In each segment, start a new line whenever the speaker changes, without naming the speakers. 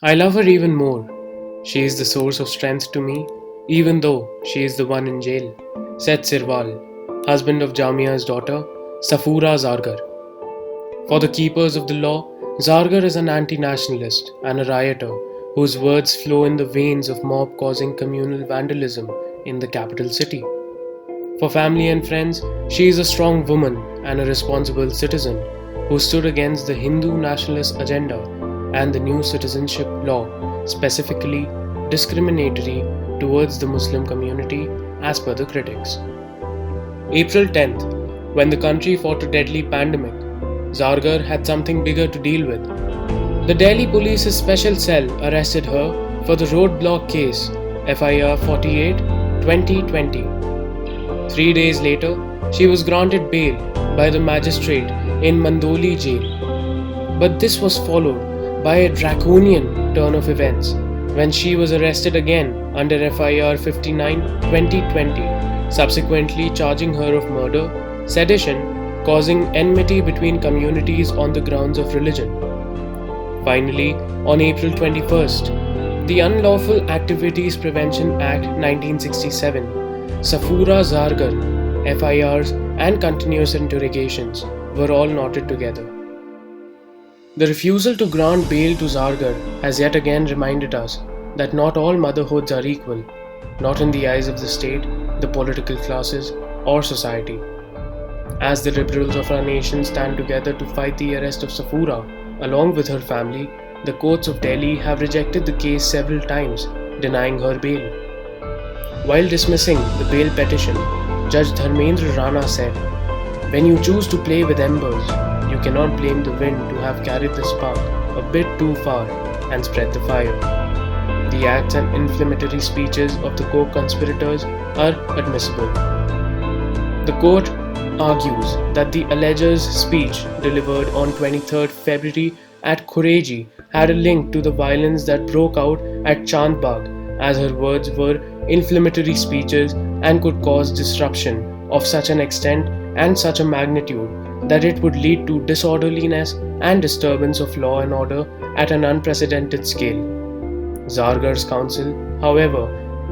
I love her even more. She is the source of strength to me, even though she is the one in jail, said Sirwal, husband of Jamia's daughter, Safura Zargar. For the keepers of the law, Zargar is an anti nationalist and a rioter whose words flow in the veins of mob causing communal vandalism in the capital city. For family and friends, she is a strong woman and a responsible citizen who stood against the Hindu nationalist agenda and the new citizenship law, specifically discriminatory towards the Muslim community, as per the critics. April 10th, when the country fought a deadly pandemic, Zargar had something bigger to deal with. The Delhi Police's special cell arrested her for the roadblock case FIR 48 2020. 3 days later, she was granted bail by the magistrate in Mandoli jail. But this was followed by a draconian turn of events when she was arrested again under FIR 59 2020, subsequently charging her of murder, sedition, causing enmity between communities on the grounds of religion. Finally, on April 21st, the Unlawful Activities Prevention Act 1967, Safura Zargar, FIRs, and continuous interrogations were all knotted together. The refusal to grant bail to Zargar has yet again reminded us that not all motherhoods are equal, not in the eyes of the state, the political classes, or society. As the liberals of our nation stand together to fight the arrest of Safura, along with her family, the courts of Delhi have rejected the case several times, denying her bail. While dismissing the bail petition, Judge Dharmendra Rana said, "When you choose to play with embers, you cannot blame the wind to have carried the spark a bit too far and spread the fire." The acts and inflammatory speeches of the co-conspirators are admissible. The court argues that the alleger's speech delivered on 23rd February at Khureji had a link to the violence that broke out at Chandbagh, as her words were inflammatory speeches and could cause disruption of such an extent and such a magnitude that it would lead to disorderliness and disturbance of law and order at an unprecedented scale. Zargar's counsel, however,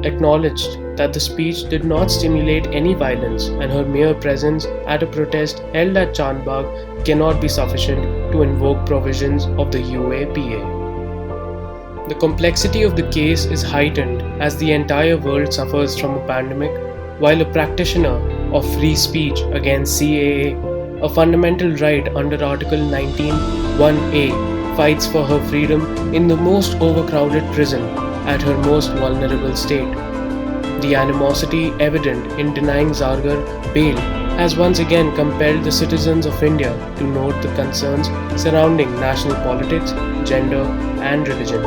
acknowledged that the speech did not stimulate any violence and her mere presence at a protest held at Chandbagh cannot be sufficient to invoke provisions of the UAPA. The complexity of the case is heightened as the entire world suffers from a pandemic, while a practitioner of free speech against CAA, a fundamental right under Article 19(1)(a), fights for her freedom in the most overcrowded prison at her most vulnerable state. The animosity evident in denying Zargar bail has once again compelled the citizens of India to note the concerns surrounding national politics, gender, and religion.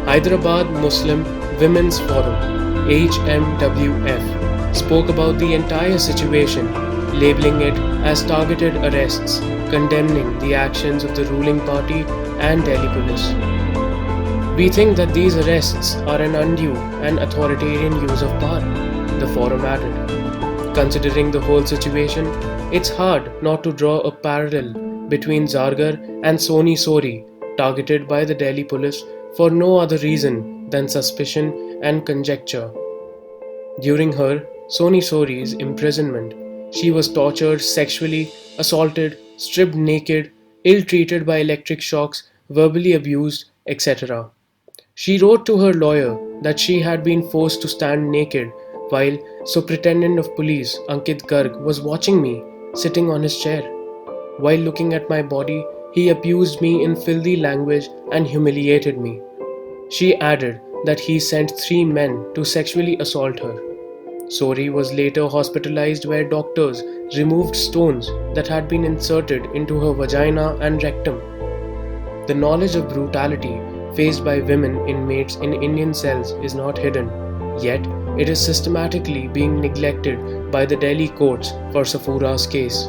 Hyderabad Muslim Women's Forum (HMWF) spoke about the entire situation, labeling it as targeted arrests, condemning the actions of the ruling party and Delhi police. "We think that these arrests are an undue and authoritarian use of power," the forum added. Considering the whole situation, it's hard not to draw a parallel between Zargar and Soni Sori, targeted by the Delhi police for no other reason than suspicion and conjecture. During her, Soni Sori's imprisonment, she was tortured sexually, assaulted, stripped naked, ill-treated by electric shocks, verbally abused, etc. She wrote to her lawyer that she had been forced to stand naked while Superintendent of Police Ankit Garg was watching me sitting on his chair. While looking at my body, he abused me in filthy language and humiliated me. She added that he sent 3 men to sexually assault her. Sori was later hospitalized where doctors removed stones that had been inserted into her vagina and rectum. The knowledge of brutality faced by women inmates in Indian cells is not hidden, yet it is systematically being neglected by the Delhi courts for Safura's case.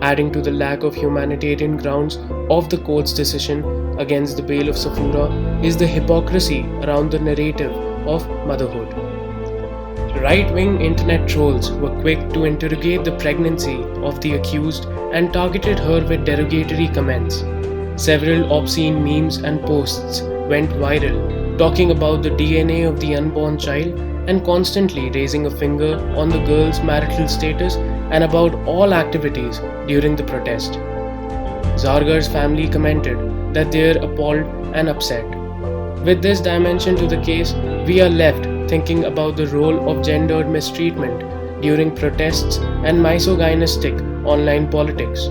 Adding to the lack of humanitarian grounds of the court's decision against the bail of Safura is the hypocrisy around the narrative of motherhood. Right-wing internet trolls were quick to interrogate the pregnancy of the accused and targeted her with derogatory comments. Several obscene memes and posts went viral, talking about the DNA of the unborn child and constantly raising a finger on the girl's marital status and about all activities during the protest. Zargar's family commented that they are appalled and upset. With this dimension to the case, we are left thinking about the role of gendered mistreatment during protests and misogynistic online politics.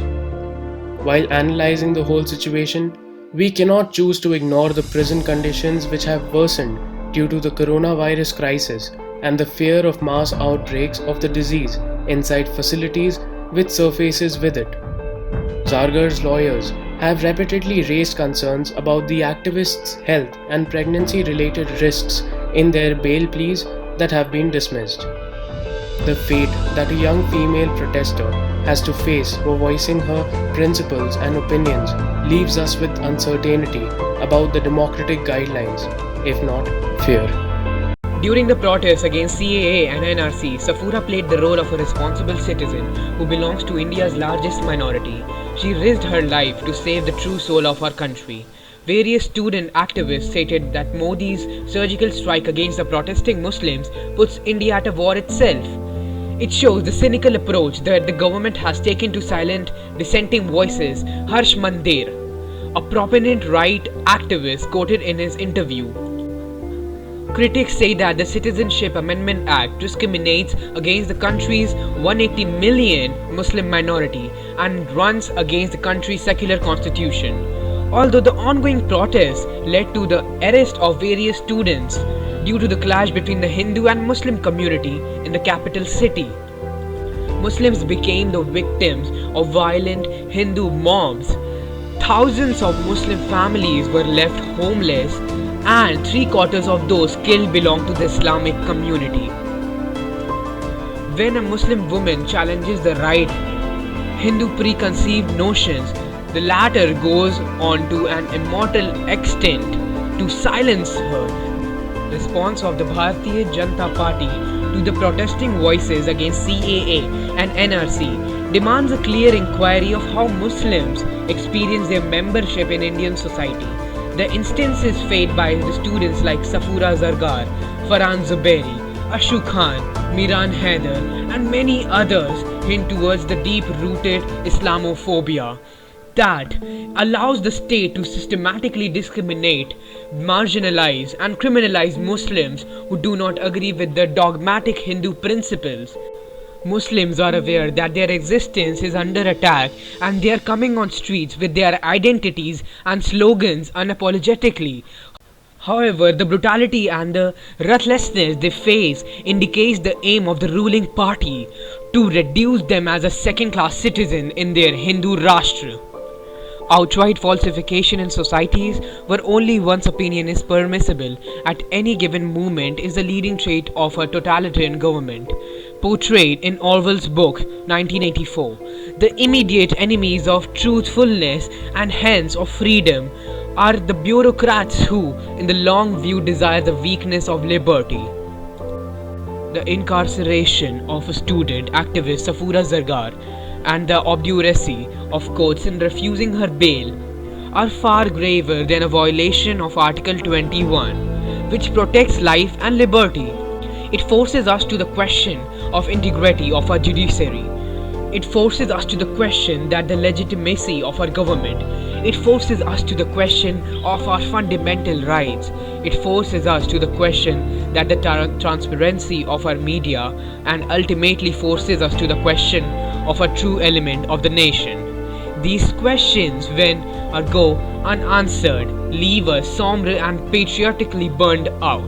While analyzing the whole situation, we cannot choose to ignore the prison conditions which have worsened due to the coronavirus crisis and the fear of mass outbreaks of the disease inside facilities which surfaces with it. Zargar's lawyers have repeatedly raised concerns about the activists' health and pregnancy-related risks in their bail pleas that have been dismissed. The fate that a young female protester has to face for voicing her principles and opinions leaves us with uncertainty about the democratic guidelines, if not fear.
During the protests against CAA and NRC, Safura played the role of a responsible citizen who belongs to India's largest minority. She risked her life to save the true soul of our country. Various student activists stated that Modi's surgical strike against the protesting Muslims puts India at a war itself. It shows the cynical approach that the government has taken to silent dissenting voices. Harsh Mandir, a prominent right activist, quoted in his interview. Critics say that the Citizenship Amendment Act discriminates against the country's 180 million Muslim minority and runs against the country's secular constitution. Although the ongoing protests led to the arrest of various students due to the clash between the Hindu and Muslim community in the capital city, Muslims became the victims of violent Hindu mobs. Thousands of Muslim families were left homeless, and 3/4 of those killed belong to the Islamic community. When a Muslim woman challenges the right Hindu preconceived notions, the latter goes on to an immortal extent to silence her. Response of the Bharatiya Janata Party to the protesting voices against CAA and NRC demands a clear inquiry of how Muslims experience their membership in Indian society. The instances faced by the students like Safura Zargar, Farhan Zubairi, Ashu Khan, Miran Haider and many others hint towards the deep-rooted Islamophobia that allows the state to systematically discriminate, marginalize and criminalize Muslims who do not agree with the dogmatic Hindu principles. Muslims are aware that their existence is under attack and they are coming on streets with their identities and slogans unapologetically. However, the brutality and the ruthlessness they face indicates the aim of the ruling party to reduce them as a second-class citizen in their Hindu Rashtra. Outright falsification in societies where only one's opinion is permissible at any given moment is the leading trait of a totalitarian government. Portrayed in Orwell's book 1984, the immediate enemies of truthfulness and hence of freedom are the bureaucrats who, in the long view, desire the weakness of liberty. The incarceration of a student activist Safura Zargar and the obduracy of courts in refusing her bail are far graver than a violation of Article 21, which protects life and liberty. It forces us to the question of integrity of our judiciary. It forces us to the question that the legitimacy of our government. It forces us to the question of our fundamental rights. It forces us to the question that the transparency of our media, and ultimately forces us to the question of a true element of the nation. These questions, when go unanswered, leave us somber and patriotically burned out.